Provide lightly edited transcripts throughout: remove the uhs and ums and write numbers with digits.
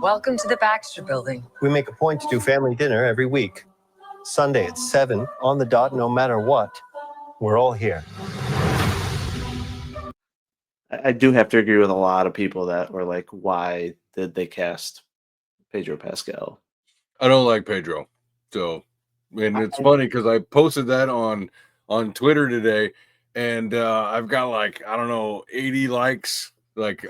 Welcome to the Baxter Building. We make a point to do family dinner every week. Sunday at 7 on the dot, no matter what. We're all here. I do have to agree with a lot of people that were like, why did they cast Pedro Pascal? I don't like Pedro. So, and it's funny because I posted that on Twitter today, and I've got like, I don't know, 80 likes. Like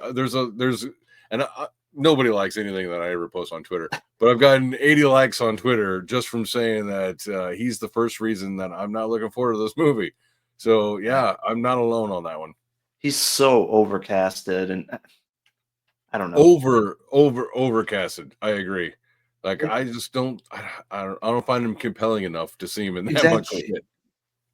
nobody likes anything that I ever post on Twitter, but I've gotten 80 likes on Twitter just from saying that he's the first reason that I'm not looking forward to this movie. So yeah, I'm not alone on that one. He's so overcasted, and I don't know. Overcasted. I agree. Like I just don't. I don't find him compelling enough to see him in that much shit.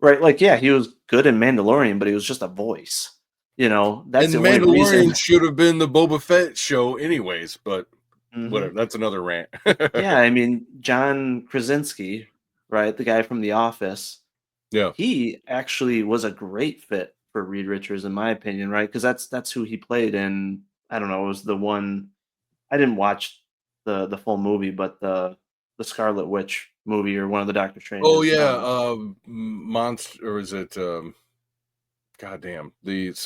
Right? Like, yeah, he was good in Mandalorian, but he was just a voice. You know, that's and the only reason. Mandalorian should have been the Boba Fett show, anyways. But whatever. That's another rant. Yeah, I mean, John Krasinski, right, the guy from The Office. Yeah, he actually was a great fit for Reed Richards, in my opinion, right? Because that's who he played in. I don't know. It was the one. I didn't watch the full movie, but the Scarlet Witch movie or one of the Doctor Strange. Oh yeah, Monster, or is it? Goddamn,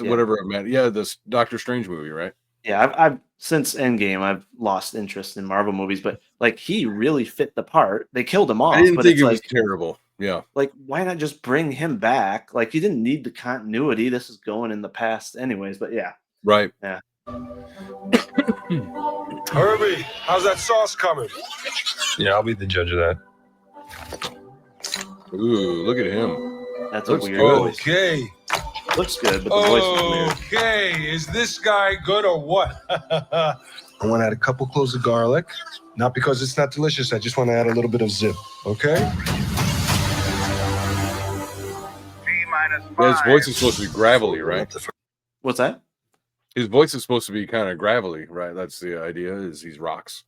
whatever I meant. Yeah, this Doctor Strange movie, right? Yeah, I've since Endgame, I've lost interest in Marvel movies, but like he really fit the part. They killed him off. I didn't but think it's it like, was terrible. Yeah, like why not just bring him back? Like you didn't need the continuity. This is going in the past, anyways. But yeah, right. Yeah. Herbie, how's that sauce coming? Yeah, I'll be the judge of that. Ooh, look at him. That's looks a weird good. voice. Okay. Looks good, but the voice is weird. Okay, is this guy good or what? I want to add a couple cloves of garlic. Not because it's not delicious. I just want to add a little bit of zip. Okay? Yeah, his voice is supposed to be gravelly, right? What's that? His voice is supposed to be kind of gravelly, right? That's the idea. Is he's rocks.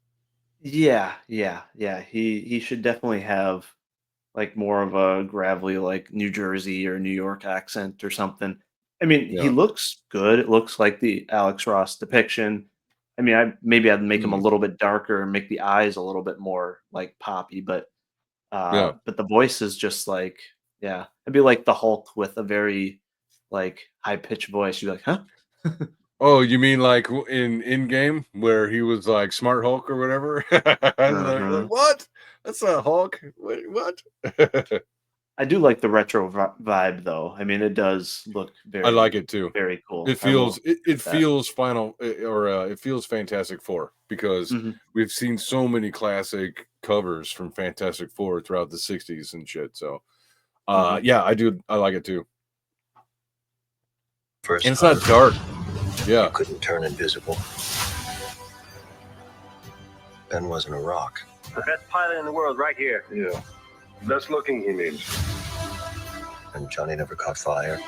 Yeah. He should definitely have like more of a gravelly, like New Jersey or New York accent or something. I mean, he looks good. It looks like the Alex Ross depiction. I mean, I'd make him a little bit darker and make the eyes a little bit more like poppy, but the voice is just like, yeah, it'd be like the Hulk with a very like high pitched voice. You're like, huh? Oh, you mean like in game where he was like Smart Hulk or whatever? Like, what? That's not Hulk. Wait, what? I do like the retro vibe, though. I mean, it does look very. I like it too. Very cool. It feels it feels it feels Fantastic Four because we've seen so many classic covers from Fantastic Four throughout the '60s and shit. So, yeah, I do. I like it too. First, and it's not dark. Yeah, you couldn't turn invisible. Ben wasn't a rock. The best pilot in the world right here. Yeah. Best looking, he means. And Johnny never caught fire.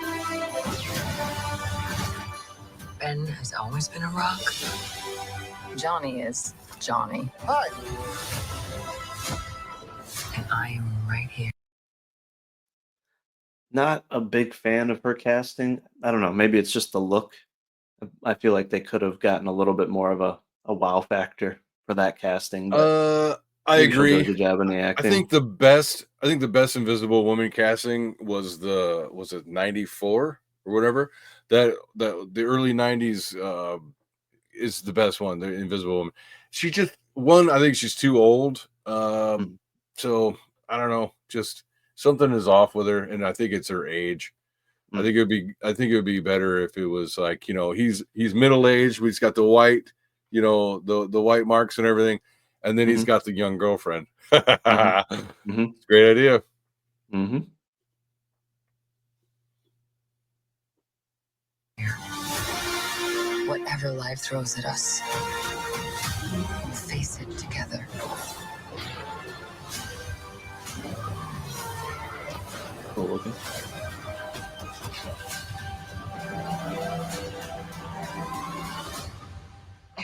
Ben has always been a rock. Johnny is Johnny. Hi. And I am right here. Not a big fan of her casting. I don't know. Maybe it's just the look. I feel like they could have gotten a little bit more of a wow factor for that casting. I agree. Good job in the acting. I think the best Invisible Woman casting was it 94 or whatever. That the early 90s is the best one. The Invisible Woman. She just I think she's too old. So I don't know. Just something is off with her, and I think it's her age. I think it would be better if it was like, he's middle aged. He's got the white, the white marks and everything, and then he's got the young girlfriend. Great idea. Whatever life throws at us, we'll face it together. Cool looking.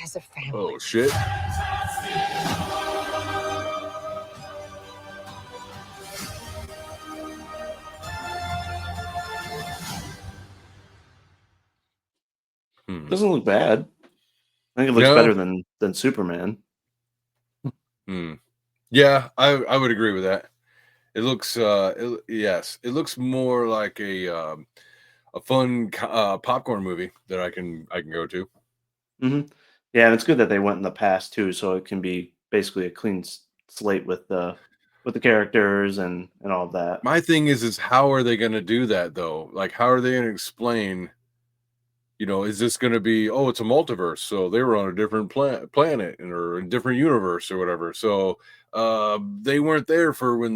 As a family. Oh shit. Doesn't look bad. I think it looks better than Superman. Hmm. Yeah, I would agree with that. It looks yes, it looks more like a fun popcorn movie that I can go to. Hmm. Yeah, and it's good that they went in the past too, so it can be basically a clean slate with the characters and all of that. My thing is how are they going to do that though? Like, how are they going to explain? Is this going to be, oh, it's a multiverse, so they were on a different planet or a different universe or whatever. So they weren't there for when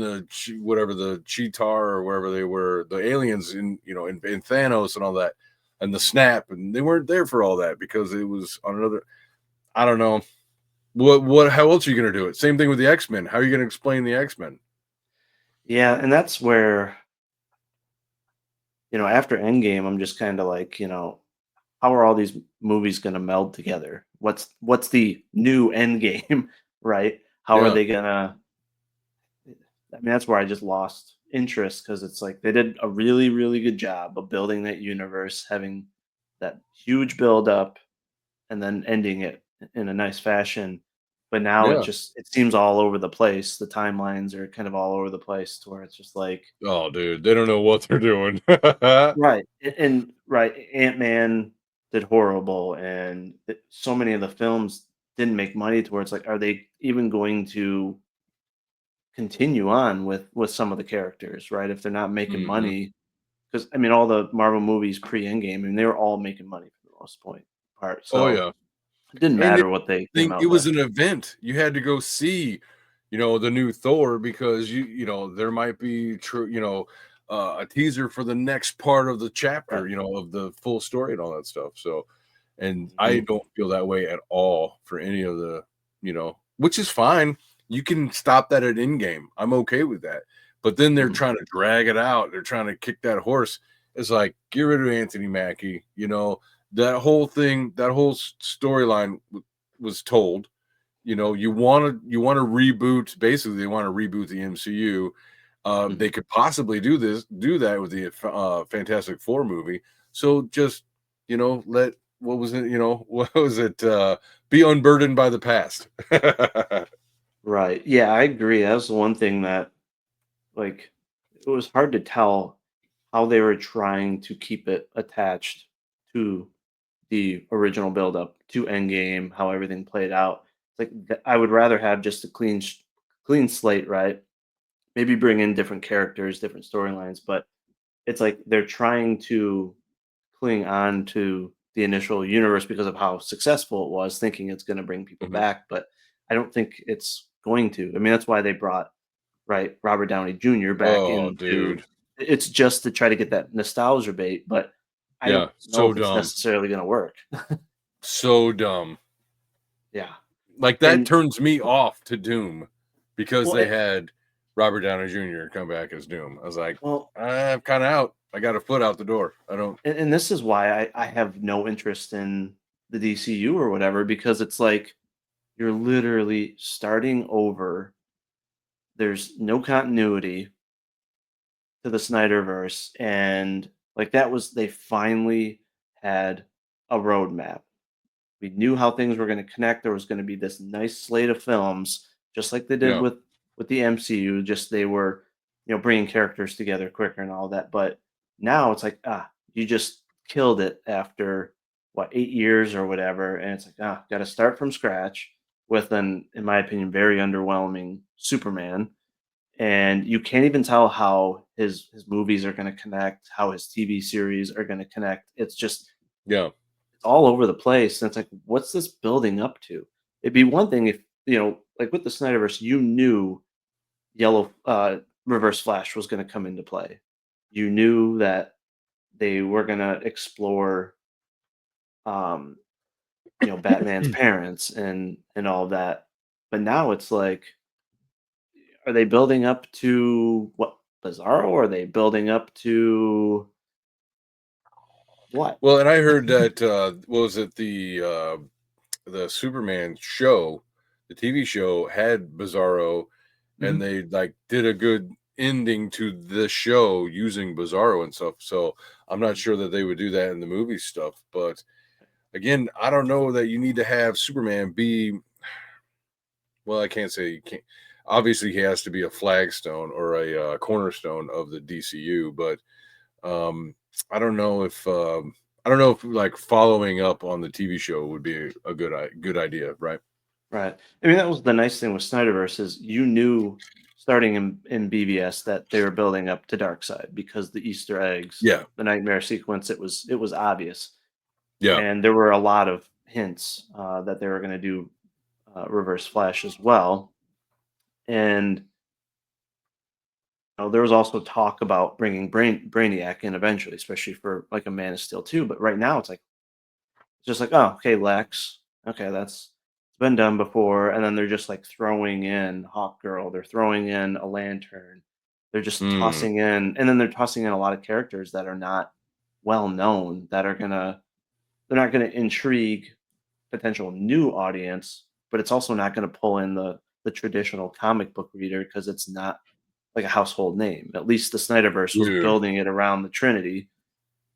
whatever the Cheetar or wherever they were, the aliens in Thanos and all that, and the snap, and they weren't there for all that because it was on another. I don't know what. How else are you going to do it? Same thing with the X-Men. How are you going to explain the X-Men? Yeah, and that's where, after Endgame, I'm just kind of like, how are all these movies going to meld together? What's the new Endgame, right? How are Yeah. they gonna? I mean, that's where I just lost interest because it's like they did a really, really good job of building that universe, having that huge build up, and then ending it in a nice fashion. But now Yeah. it seems all over the place. The timelines are kind of all over the place to where it's just like Oh, dude, they don't know what they're doing. right and right. Ant-Man did horrible, and so many of the films didn't make money to where it's like, are they even going to continue on with some of the characters, right? If they're not making Mhm. money, because I mean, all the Marvel movies pre-Endgame, I mean, they were all making money for the most part. Oh So yeah. it didn't And matter what they came it out was with. an event. You had to go see, the new Thor because there might be true, a teaser for the next part of the chapter, Right. of the full story and all that stuff. So, and I Mhm. don't feel that way at all for any of which is fine. You can stop that at in game. I'm okay with that. But then they're Mhm. trying to drag it out. They're trying to kick that horse. It's like, get rid of Anthony Mackie. That whole thing, that whole storyline was told. You want to reboot. Basically, they want to reboot the MCU. They Mhm. could possibly do that with the Fantastic Four movie. So just let what was it? What was it? Be unburdened by the past. Right. Yeah, I agree. That was the one thing that, like, it was hard to tell how they were trying to keep it attached to the original build-up to Endgame, how everything played out. It's like I would rather have just a clean slate, right? Maybe bring in different characters, different storylines, but it's like they're trying to cling on to the initial universe because of how successful it was, thinking it's going to bring people Mhm. back, but I don't think it's going to. I mean, that's why they brought right Robert Downey Jr. back Oh, into dude. it's just to try to get that nostalgia bait, but I don't Yeah, know so if it's dumb. necessarily going to work. So dumb. Yeah. Like that And turns me off to Doom because well, they had Robert Downey Jr. come back as Doom. I was like, well, I'm kind of out. I got a foot out the door. I don't. and this is why I have no interest in the DCU or whatever, because it's like you're literally starting over. There's no continuity to the Snyderverse, and like that was they finally had a roadmap. We knew how things were going to connect. There was going to be this nice slate of films, just like they did Yeah, with the MCU. Just they were, bringing characters together quicker and all that. But now it's like, you just killed it after what 8 years or whatever, and it's like, got to start from scratch with an, in my opinion, very underwhelming Superman, and you can't even tell how his movies are going to connect, how his TV series are going to connect. It's just yeah, it's all over the place. And it's like, what's this building up to? It'd be one thing if, like with the Snyderverse, you knew Yellow Reverse Flash was going to come into play. You knew that they were going to explore, um, Batman's parents and all of that. But now it's like, are they building up to what Bizarro? Are they building up to what? Well, and I heard that what was it the Superman show, the TV show had Bizarro, and Mhm. they like did a good ending to the show using Bizarro and stuff. So I'm not sure that they would do that in the movie stuff. But again, I don't know that you need to have Superman be well, I can't say you can't. Obviously, he has to be a flagstone or a cornerstone of the DCU, but I don't know if like following up on the TV show would be a good idea, right? Right. I mean, that was the nice thing with Snyderverse is you knew starting in BVS that they were building up to Darkseid because the Easter eggs, Yeah, the nightmare sequence, it was obvious, yeah. and there were a lot of hints that they were going to do Reverse Flash as well, and there was also talk about bringing Brainiac in eventually, especially for like a Man of Steel 2. But right now, it's like just like, oh, okay, Lex. Okay, that's it's been done before. And then they're just like throwing in Hawk Girl. They're throwing in a Lantern. They're just Mm, tossing in, and then they're tossing in a lot of characters that are not well known that are gonna they're not gonna intrigue potential new audience, but it's also not gonna pull in the traditional comic book reader because it's not like a household name. At least the Snyderverse was dude. building it around the Trinity,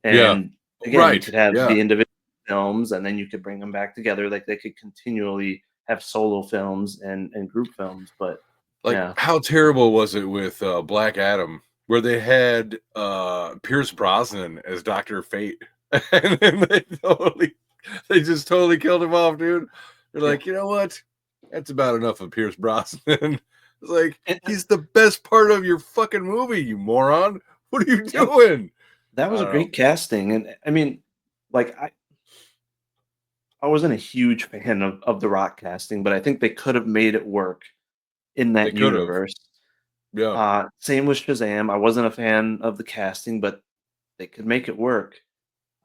Yeah. and again, you Right. could have Yeah. the individual films, and then you could bring them back together. Like they could continually have solo films and group films. But Like, yeah, how terrible was it with Black Adam, where they had Pierce Brosnan as Dr. Fate, and then they just totally killed him off, dude. They're yeah, like, you know what? That's about enough of Pierce Brosnan. It's like and he's the best part of your fucking movie, you moron. What are you yeah, doing? that I was a don't know. great casting. And I mean, like I wasn't a huge fan of the Rock casting, but I think they could have made it work in They that could have. universe. Yeah. Same with Shazam. I wasn't a fan of the casting, but they could make it work.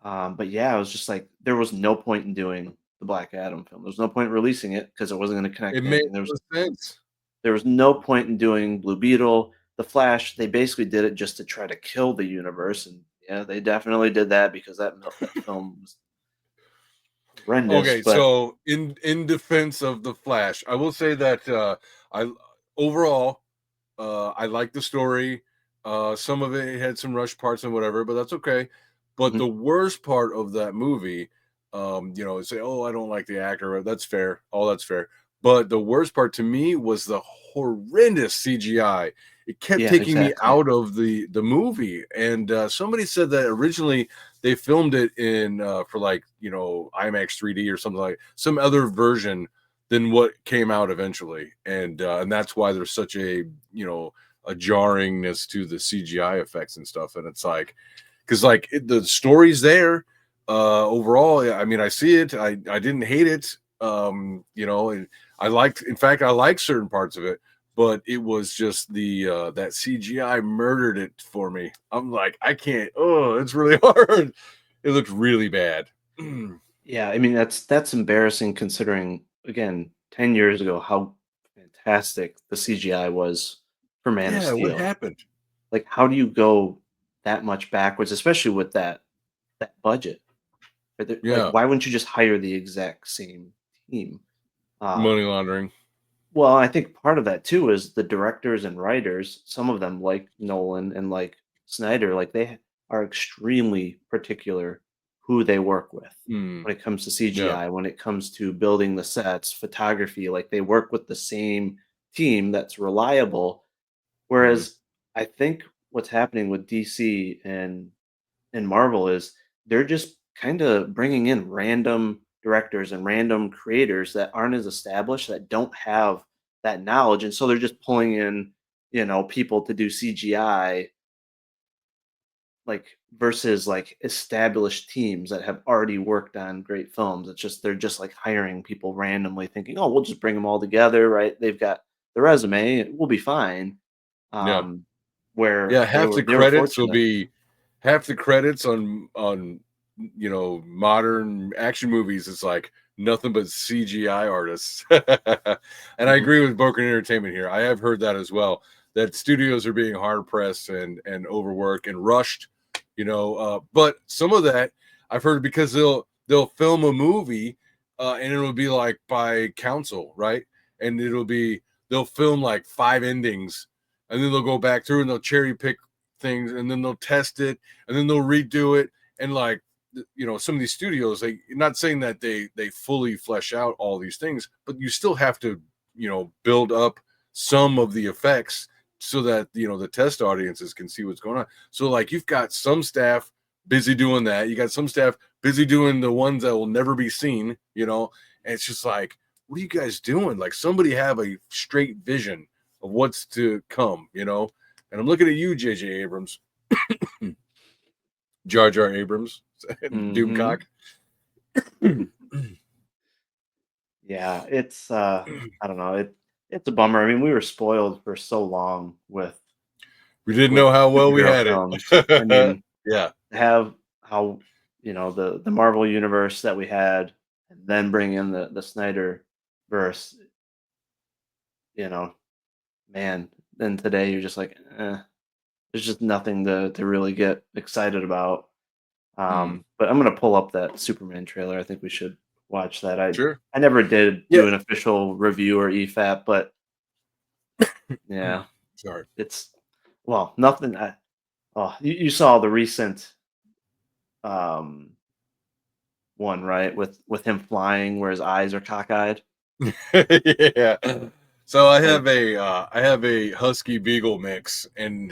But yeah, I was just like, there was no point in doing the Black Adam film. There was no point in releasing it because it wasn't going to connect It to made anything. no sense. There was no point in doing Blue Beetle, the Flash. They basically did it just to try to kill the universe, and yeah, they definitely did that because that film was horrendous. Okay, But so in defense of the Flash, I will say that I overall I like the story. Some of it had some rush parts and whatever, but that's okay. But mhm, the worst part of that movie, say, oh, I don't like the actor. That's fair. All that's fair. But the worst part to me was the horrendous CGI. It kept yeah, taking me exactly. out of the movie. And somebody said that originally they filmed it in for like IMAX 3D or something like some other version than what came out eventually, and that's why there's such a jarringness to the CGI effects and stuff. And it's like, because the story's there. Overall, I mean, I see it. I didn't hate it. And in fact, I liked certain parts of it, but it was just that CGI murdered it for me. I'm like, I can't. Oh, it's really hard. It looked really bad. Yeah, I mean that's embarrassing considering again 10 years ago how fantastic the CGI was for Man of Yeah, what Steel. happened? Like, how do you go that much backwards, especially with that budget? Like, Yeah, why wouldn't you just hire the exact same team? money Um, laundering. well, I think part of that too is the directors and writers. Some of them, like Nolan and like Snyder, like they are extremely particular who they work with Mm, when it comes to yeah. CGI, when it comes to building the sets, photography. Like they work with the same team that's reliable. Mhm. Whereas I think what's happening with DC and Marvel is they're just kind of bringing in random directors and random creators that aren't as established that don't have that knowledge, and so they're just pulling in people to do CGI like versus like established teams that have already worked on great films. It's just they're just like hiring people randomly thinking, oh, we'll just bring them all together, right? They've got the resume, we'll be fine. Yeah. um where Yeah, they were fortunate. half the credits on modern action movies is like nothing but CGI artists. And I Mhm. agree with Broken Entertainment here. I have heard that as well, that studios are being hard pressed and overworked and rushed, but some of that I've heard because they'll film a movie and it'll be like by council, right? And they'll film like 5 endings and then they'll go back through and they'll cherry pick things and then they'll test it and then they'll redo it. And like some of these studios, they not saying that they fully flesh out all these things, but you still have to build up some of the effects so that the test audiences can see what's going on. So like you've got some staff busy doing that, you got some staff busy doing the ones that will never be seen, and it's just like, what are you guys doing? Like, somebody have a straight vision of what's to come, and I'm looking at you, JJ Abrams. Jar Jar Abrams. Doomcock. Yeah, it's I don't know, it's a bummer. I mean, we were spoiled for so long with We didn't know how well we superhero had films. it. I mean, yeah. have how the Marvel universe that we had, and then bring in the Snyder verse, man. Then today you're just like, there's just nothing to really get excited about. But I'm gonna pull up that Superman trailer. I think we should watch that. Sure. I never did Yeah. do an official review or EFAP, but yeah, Sorry. it's nothing. You saw the recent one, right? With him flying, where his eyes are cockeyed. yeah. So I Like, have a husky beagle mix, and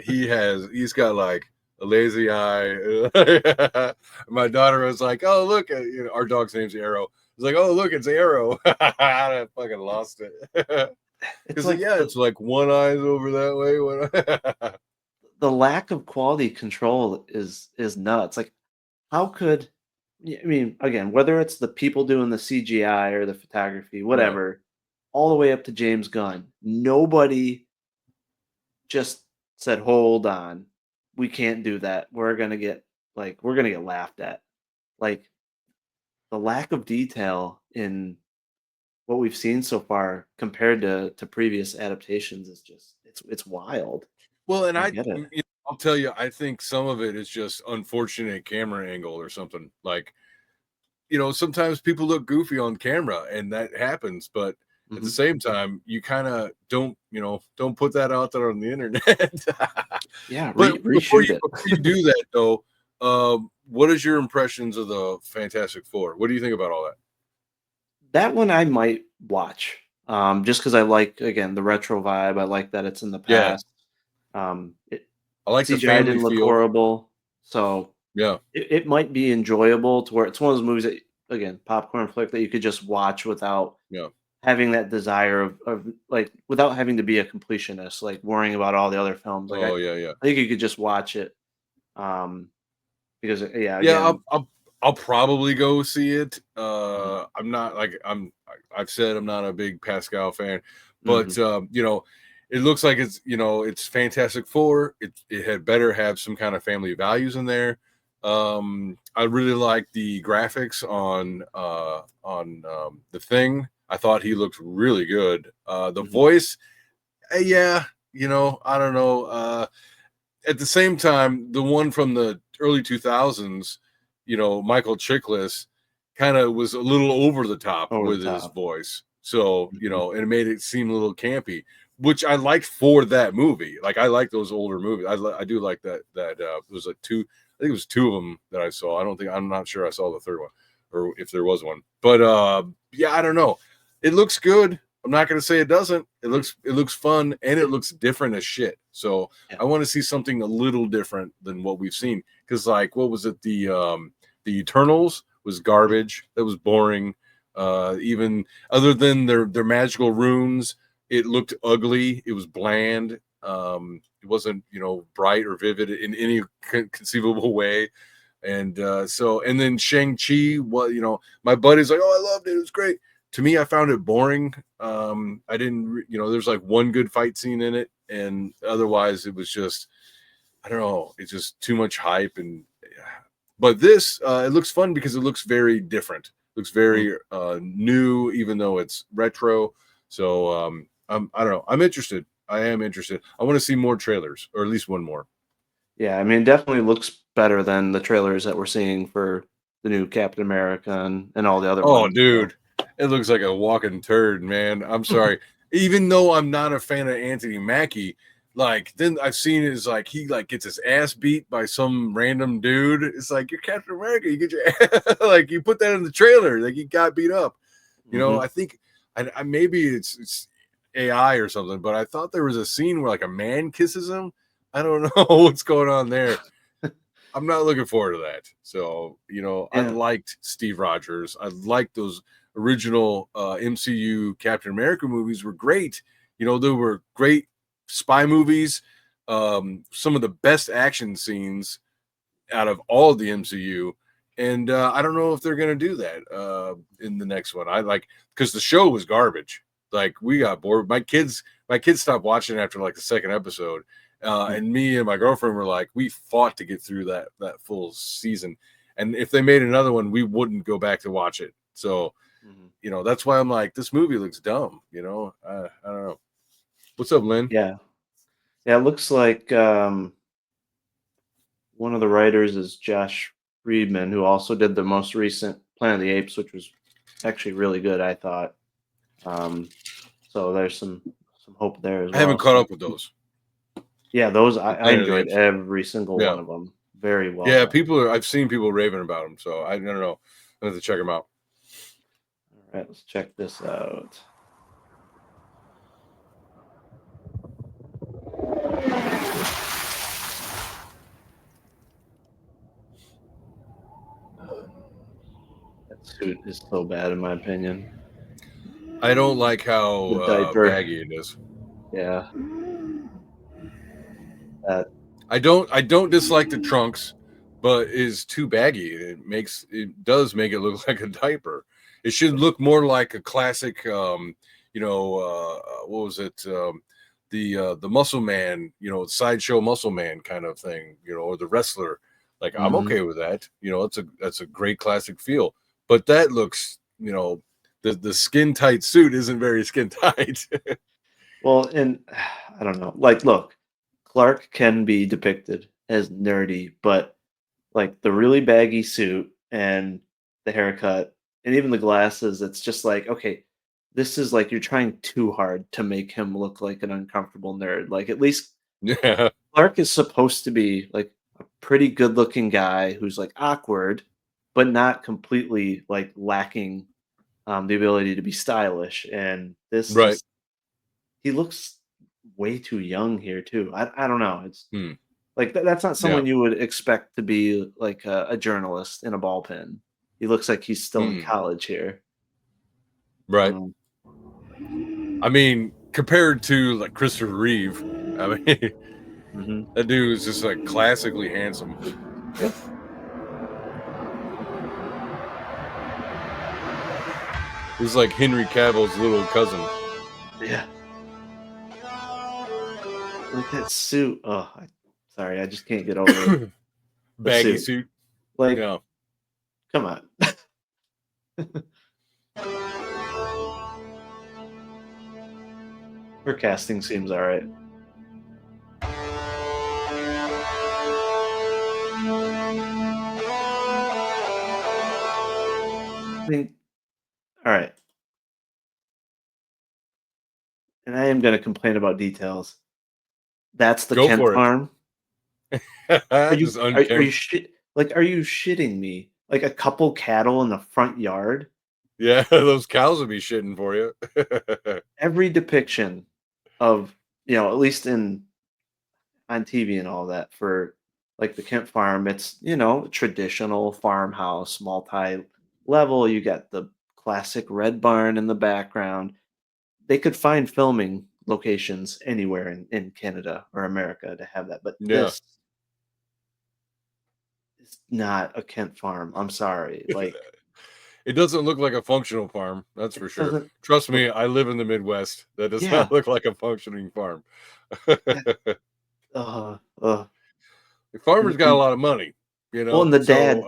he's got like a lazy eye. My daughter was like, "Oh, look!" Our dog's name's Arrow. I was like, "Oh, look, it's Arrow." I fucking lost it. it's Because like it's like one eye's over that way. the lack of quality control is nuts. Like, how could I mean, again, whether it's the people doing the CGI or the photography, whatever, all the way up to James Gunn, nobody just said, "Hold on, we can't do that. We're gonna get laughed at." Like, the lack of detail in what we've seen so far compared to previous adaptations is just it's wild. Well, and I don't get it. I'll tell you, I think some of it is just unfortunate camera angle or something. Like, sometimes people look goofy on camera, and that happens. But at the Mhm. same time, you kind of don't put that out there on the internet. Yeah, But reshoot it. before you do that, though, what is your impressions of the Fantastic Four? What do you think about all that? That one I might watch, just because I like, again, the retro vibe. I like that it's in the Yeah, past. It I like the CGI family didn't look feel. horrible, so Yeah. it might be enjoyable to where it's one of those movies that, again, popcorn flick that you could just watch without Yeah. having that desire of like, without having to be a completionist, like, worrying about all the other films. Like, I Oh, yeah. I think you could just watch it, because, yeah, Yeah, again. I'll probably go see it. Mhm, I'm not like I've said I'm not a big Pascal fan, but mhm, it looks like it's Fantastic Four. It had better have some kind of family values in there. I really like the graphics on the Thing. I thought he looked really good. The mhm. voice, yeah, I don't know. At the same time, the one from the early 2000s, Michael Chiklis kind of was a little over the top Over the with his top. voice. So, Mhm. and it made it seem a little campy, which I liked for that movie. Like, I like those older movies. I do like that it was like two, I think it was two of them that I saw. I'm not sure I saw the third one or if there was one. But yeah, I don't know. It looks good. I'm not going to say it doesn't. It looks fun, and it looks different as shit. So Yeah. I want to see something a little different than what we've seen. Because, like, what was it? The Eternals was garbage. That was boring. Even other than their magical runes, it looked ugly. It was bland. It wasn't bright or vivid in any conceivable way. And and then Shang-Chi, my buddy's like, "Oh, I loved it. It was great." To me, I found it boring. I didn't, there's like one good fight scene in it, and otherwise it was just, I don't know, it's just too much hype. And but this, it looks fun because it looks very different. It looks Mm. very new, even though it's retro. So I don't know. I'm interested. I am interested. I want to see more trailers, or at least one more. Yeah, I mean, it definitely looks better than the trailers that we're seeing for the new Captain America and all the other Oh, ones, so. dude, it looks like a walking turd, man. I'm sorry. Even though I'm not a fan of Anthony Mackie, like, then I've seen it as like he like gets his ass beat by some random dude. It's like, you're Captain America. You get your like, you put that in the trailer, like he got beat up. Mhm. I think I maybe it's AI or something, but I thought there was a scene where like a man kisses him. I don't know what's going on there. I'm not looking forward to that. So, I Yeah. liked Steve Rogers. I liked those original MCU Captain America movies were great. They were great spy movies. Some of the best action scenes out of all of the MCU. And I don't know if they're going to do that in the next one. Because the show was garbage. Like we got bored. My kids stopped watching after like the second episode. And me and my girlfriend were like, we fought to get through that full season. And if they made another one, we wouldn't go back to watch it. So, that's why I'm like, this movie looks dumb. I don't know. What's up, Lynn? Yeah. Yeah, it looks like one of the writers is Josh Friedman, who also did the most recent Planet of the Apes, which was actually really good, I thought. So there's some hope there as well. I haven't caught up with those. Yeah, those I Planet of the enjoyed Apes. every single Yeah. one of them. Very well. Yeah, done. I've seen people raving about them, so I don't know. I have to check them out. All right, let's check this out. That suit is so bad, in my opinion. I don't like The how diaper. baggy it is. Yeah. I don't dislike the trunks, but it's too baggy. It does make it look like a diaper. It should look more like a classic what was it? The muscle man, sideshow muscle man kind of thing, or the wrestler. Like I'm okay with that. That's a great classic feel. But that looks, the skin tight suit isn't very skin tight. Well, and I don't know. Like, look, Clark can be depicted as nerdy, but like the really baggy suit and the haircut and even the glasses, it's just like, okay, this is like you're trying too hard to make him look like an uncomfortable nerd. Like, at least Yeah. Clark is supposed to be like a pretty good looking guy who's like awkward, but not completely like lacking the ability to be stylish. And this Right. just, he looks way too young here too. I don't know. It's like that's not someone you would expect to be like a journalist in a ball pen. He looks like he's still in college here. Right. Um, I mean, compared to like Christopher Reeve, I mean, mhm. that dude is just like classically handsome. Yep. He's like Henry Cavill's little cousin. Yeah. Like that suit. Oh, sorry, I just can't get over the Baggy suit. suit. Like, Yeah. come on. Her casting seems all right. I mean, all right. And I am going to complain about details. That's the Go Kent for it. farm. Are you Just are unkempt. you are you shitting me? Like a couple cattle in the front yard? Yeah, those cows would be shitting for you. Every depiction of, at least on TV and all that for like the Kent farm, it's, traditional farmhouse, multi-level. You got the classic red barn in the background. They could find filming locations anywhere in Canada or America to have that, but Yeah. this is not a Kent farm. I'm sorry. Like, It doesn't look like a functional farm, that's for sure. doesn't Trust look, me, I live in the Midwest. That does yeah. not look like a functioning farm. Uh, The farmer's got a and lot of money, well, and the So dad,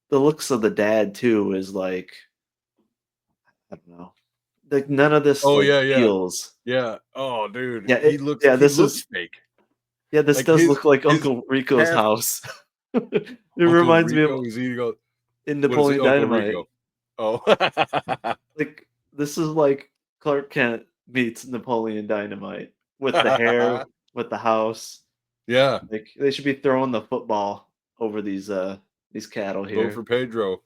the looks of the dad too is like, I don't know, like none of this oh like yeah. feels. Yeah. Oh dude, Yeah, he this looks is fake. yeah, this Like does look like his Uncle Rico's half house. It Uncle reminds me of Rico is eating. in What is it? Napoleon Uncle Dynamite. Rico. Oh. Like this is like Clark Kent meets Napoleon Dynamite with the hair, with the house. Yeah. Like they should be throwing the football over these cattle Vote for here. Pedro.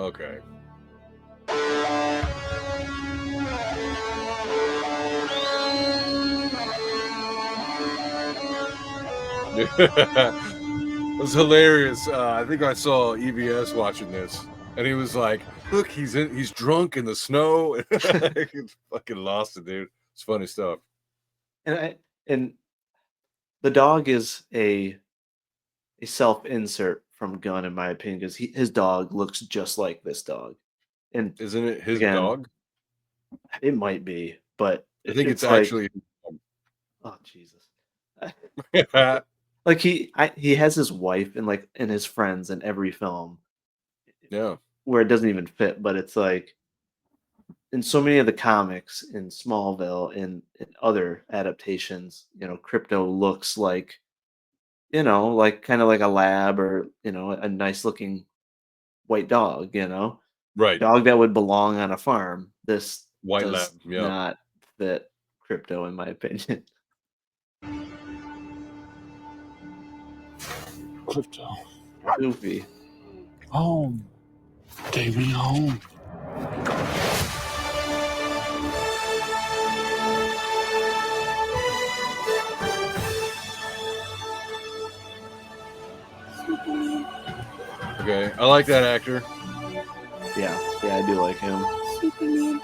Okay. It was hilarious. I think I saw EBS watching this, and he was like, "Look, he's drunk in the snow." He's fucking lost it, dude. It's funny stuff. And the dog is a self-insert from Gunn, in my opinion, because his dog looks just like this dog. And Isn't it his again, dog? it might be, but I think it's it's like, actually. oh Jesus. Like he has his wife and like and his friends in every film Yeah. where it doesn't even fit, but it's like in so many of the comics in Smallville in other adaptations, Crypto looks like, like kind of like a lab or, a nice looking white dog, Right. dog that would belong on a farm. This White lab. does Yeah. not fit Crypto, in my opinion. Crypto. Goofy. Home. Take me home. Okay. I like that actor. Yeah, I do like him. Superman.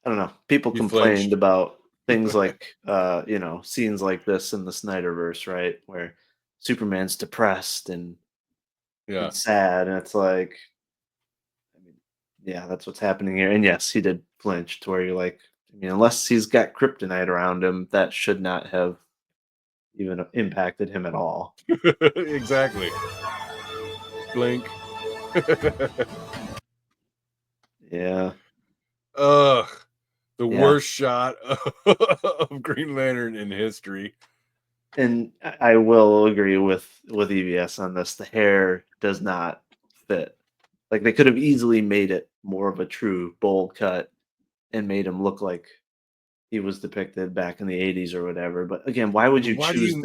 I don't know. People He complained flinched. about things like, scenes like this in the Snyderverse, right? Where Superman's depressed Yeah. and sad, and it's like, I mean, yeah, that's what's happening here. And yes, he did flinch to where you're like, I mean, unless he's got kryptonite around him, that should not have even impacted him at all. Exactly. Blink. Yeah, Ugh. The yeah. worst shot of Green Lantern in history. And I will agree with EVS on this. The hair does not fit. Like they could have easily made it more of a true bowl cut and made him look like he was depicted back in the 80s or whatever. But again, why would you Why do choose you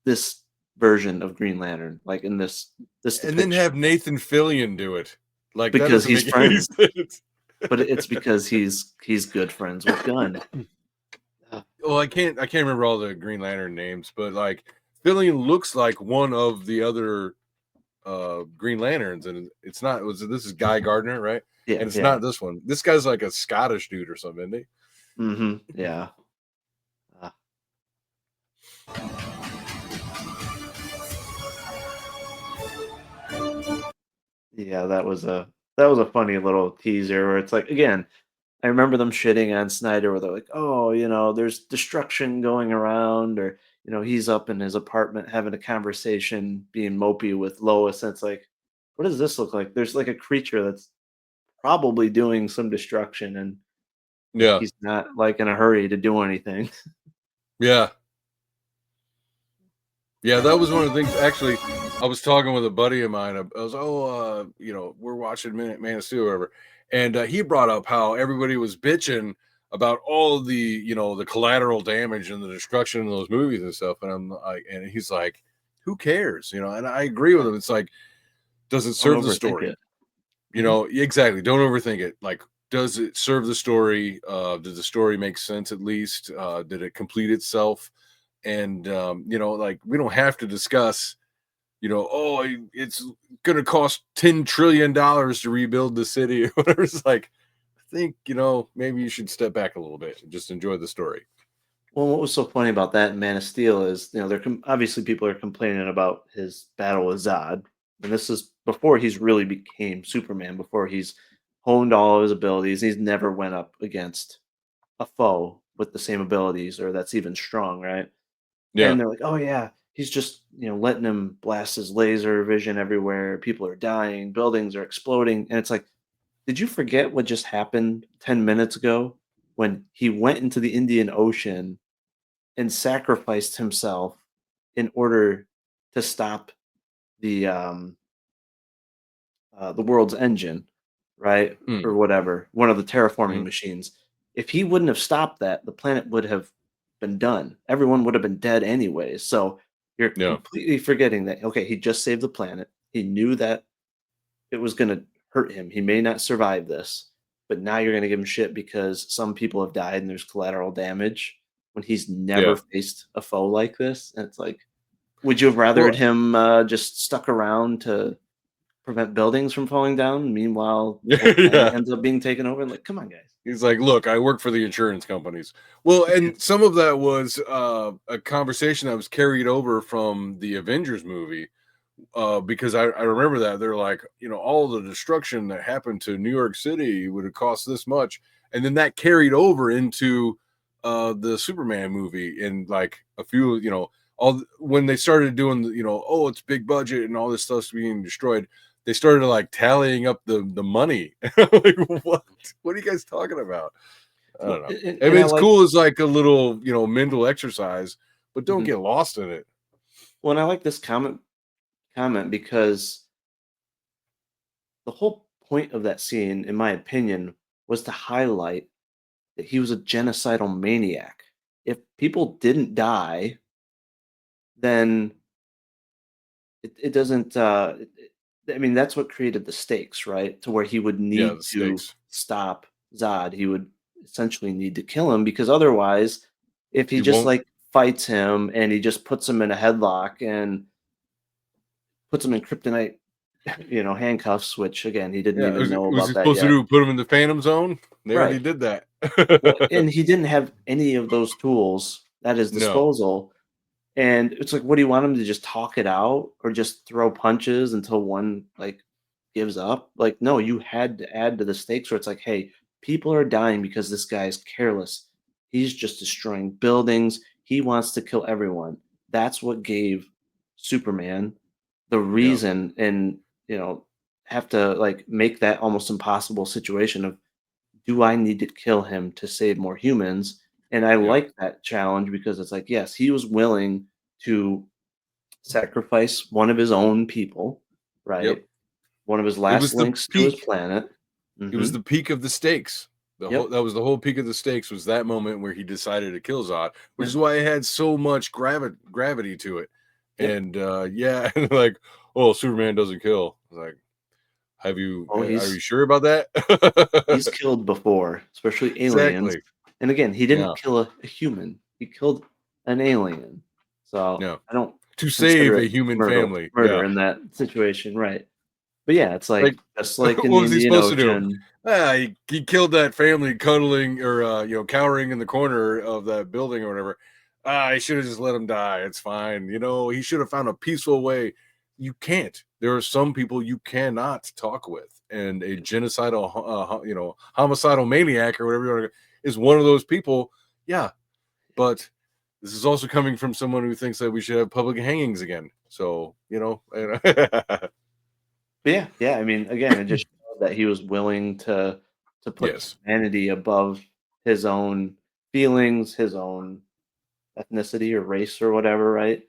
this version of Green Lantern like in this and then depiction? have Nathan Fillion do it? Like that Because doesn't he's make any friends, sense. but it's because he's good friends with Gunn. Well, I can't remember all the Green Lantern names, but like Fillion looks like one of the other Green Lanterns, and it's not. This is Guy Gardner, right? Yeah, And it's yeah. not this one. This guy's like a Scottish dude or something, isn't he? Yeah. Uh, yeah, that was a funny little teaser where it's like again, I remember them shitting on Snyder where they're like, "Oh, there's destruction going around," or he's up in his apartment having a conversation, being mopey with Lois, and it's like, what does this look like? There's like a creature that's probably doing some destruction, and Yeah, he's not like in a hurry to do anything. yeah, yeah. That was one of the things. Actually, I was talking with a buddy of mine. I was, we're watching Man of Steel, or whatever, and he brought up how everybody was bitching about all of the, the collateral damage and the destruction in those movies and stuff. And I'm like, and he's like, who cares? And I agree with him. It's like, does it Don't serve the overthink story? it. Mhm. Exactly. Don't overthink it. Like, does it serve the story? Did the story make sense at least? Did it complete itself? And like we don't have to discuss, oh, it's gonna cost $10 trillion to rebuild the city or whatever. It's like, I think, maybe you should step back a little bit and just enjoy the story. Well, what was so funny about that in Man of Steel is, obviously people are complaining about his battle with Zod, and this is before he's really became Superman, before he's honed all of his abilities. He's never went up against a foe with the same abilities or that's even strong, right? Yeah. And they're like, "Oh yeah, he's just letting him blast his laser vision everywhere. People are dying, buildings are exploding," and it's like, did you forget what just happened 10 minutes ago when he went into the Indian Ocean and sacrificed himself in order to stop the the world's engine, right? Hmm. Or whatever, one of the terraforming Mhm. machines. If he wouldn't have stopped that, the planet would have been done. Everyone would have been dead anyways. So You're Yeah. completely forgetting that, okay, he just saved the planet. He knew that it was gonna hurt him. He may not survive this, but now you're gonna give him shit because some people have died and there's collateral damage when he's never Yeah. faced a foe like this. And it's like, would you have rathered Well, him just stuck around to prevent buildings from falling down? Meanwhile, the whole planet yeah. ends up being taken over. Like, come on, guys. He's like, look, I work for the insurance companies. Well, and some of that was a conversation that was carried over from the Avengers movie. Because I remember that they're like, all the destruction that happened to New York City would have cost this much, and then that carried over into the Superman movie, and like a few, when they started doing oh, it's big budget and all this stuff's being destroyed, they started like tallying up the money. Like, what are you guys talking about? I Well, don't know. and, I mean, and I it's like, cool as like a little mental exercise, but don't mhm. get lost in it. Well, and I like this comment because the whole point of that scene, in my opinion, was to highlight that he was a genocidal maniac. If people didn't die, then it doesn't. I mean, that's what created the stakes, right? To where he would Yeah, need the to stakes. stop Zod. He would essentially need to kill him because otherwise, if he He just won't. like fights him and he just puts him in a headlock and puts him in kryptonite, handcuffs, which again he didn't Yeah, even know was about he that supposed to yet. do? Put him in the Phantom Zone? They already Right. did that. Well, and he didn't have any of those tools at his No. disposal. And it's like, what do you want him to just talk it out or just throw punches until one like gives up? Like, no, you had to add to the stakes where it's like, hey, people are dying because this guy's careless. He's just destroying buildings. He wants to kill everyone. That's what gave Superman the Yeah, reason and have to like make that almost impossible situation of, do I need to kill him to save more humans? And I yeah, like that challenge because it's like, yes, he was willing to sacrifice one of his own people, yep. right? One of his It last was the links to his peak. planet. It was Hmm. the peak of the stakes. Yep. That was the whole peak of the stakes was that moment where he decided to kill Zod, which Yeah. is why it had so much gravity to it. Yep. And yeah, like, oh, Superman doesn't kill. Like, Oh, are you sure about that? he's killed before, especially aliens. Exactly. And again, he Yeah, didn't kill a human. He killed an alien. So yeah. I don't To consider save a it human murder family. murder Yeah. in that situation, right? But yeah, it's Like, like just like what in the was he Indian supposed to do? Ocean. He killed that family cuddling or cowering in the corner of that building or whatever. I should have just let him die. It's fine. He should have found a peaceful way. You can't. There are some people you cannot talk with, and a genocidal, homicidal maniac or whatever is one of those people. Yeah, but this is also coming from someone who thinks that we should have public hangings again. So But yeah, yeah. I mean, again, it just showed that he was willing to put yes, humanity above his own feelings, his own ethnicity or race or whatever, right?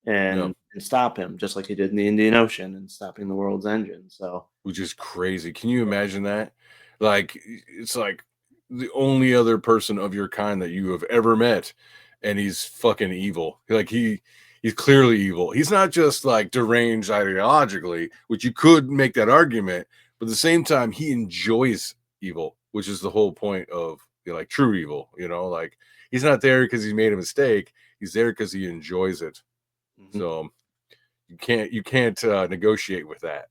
yeah. And stop him, just like he did in the Indian Ocean and stopping the world's engine. So Which is crazy. Can you imagine that? Like, it's like the only other person of your kind that you have ever met, and he's fucking evil. Like he's clearly evil. He's not just like deranged ideologically, which you could make that argument, but at the same time, he enjoys evil, which is the whole point of like true evil. Like he's not there because he made a mistake. He's there because he enjoys it. mhm. So you can't negotiate with that.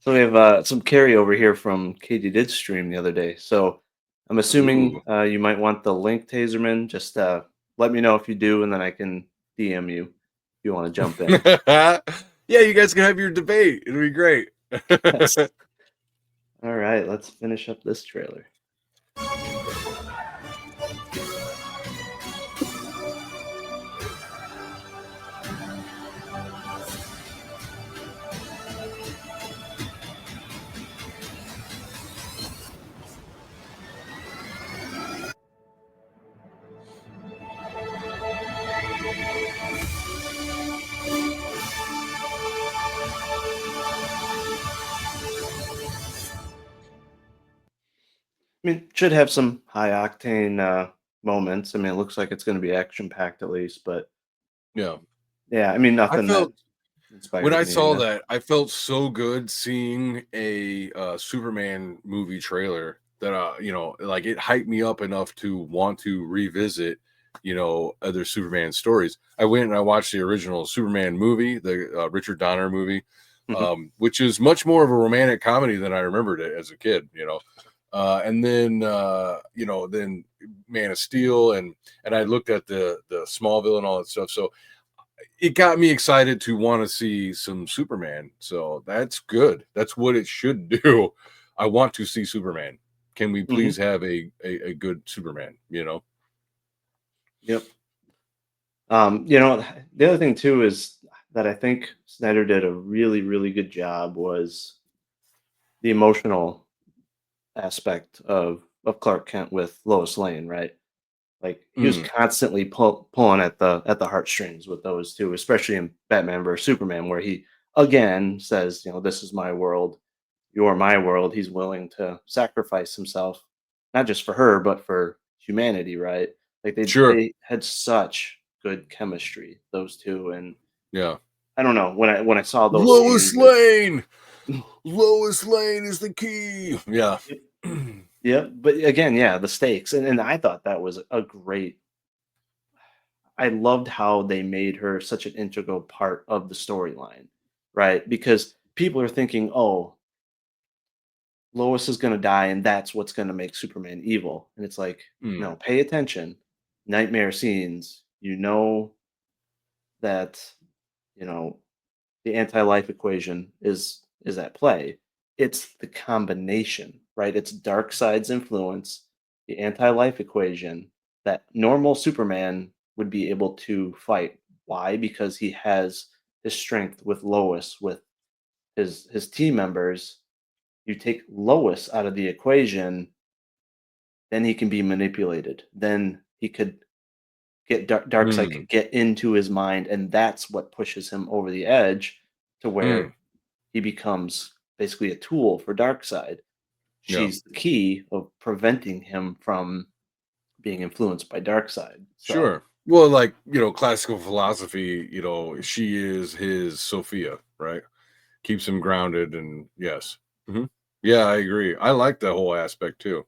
So we have some carryover here from Katie did stream the other day. So I'm assuming Ooh. you might want the link, Taserman. Just let me know if you do, and then I can DM you if you want to jump in. Yeah, you guys can have your debate. It'll be great. Yes. All right, let's finish up this trailer. I mean, should have some high octane moments. I mean, it looks like it's going to be action packed at least, but Yeah. Yeah, I mean, I nothing that felt when inspires I me, saw that, I felt so good seeing a Superman movie trailer that like it hyped me up enough to want to revisit, other Superman stories. I went and I watched the original Superman movie, the Richard Donner movie, Mhm. which is much more of a romantic comedy than I remembered it as a kid. And then then Man of Steel, and I looked at the Smallville and all that stuff. So it got me excited to want to see some Superman. So that's good. That's what it should do. I want to see Superman. Can we Mhm. please have a good Superman? Yep. The other thing too is that I think Snyder did a really, really good job was the emotional aspect of Clark Kent with Lois Lane, right? Like he was Mm, constantly pulling at the heartstrings with those two, especially in Batman versus Superman, where he again says, this is my world, you're my world. He's willing to sacrifice himself, not just for her, but for humanity, right? Like sure. they had such good chemistry, those two, and Yeah. I don't know when I saw those Lois scenes. It, Lane. Lois Lane is the key. Yeah. yeah, but again, yeah, the stakes, and I thought that was a great. I loved how they made her such an integral part of the storyline, right? Because people are thinking, oh, Lois is going to die, and that's what's going to make Superman evil. And it's like, Mm, no, pay attention. Nightmare scenes, that, you know, the anti-life equation is at play. It's the combination, right? It's dark side's influence, the anti-life equation that normal Superman would be able to fight. Why? Because he has his strength with Lois, with his team members. You take Lois out of the equation, then he can be manipulated. Then he could get Darkseid mm, could get into his mind, and that's what pushes him over the edge to mm. where he becomes basically a tool for Darkseid. Yeah. She's the key of preventing him from being influenced by Darkseid. So Sure. Well, like, classical philosophy, she is his Sophia, right? Keeps him grounded, and yes. Hmm. Yeah, I agree. I like that whole aspect too.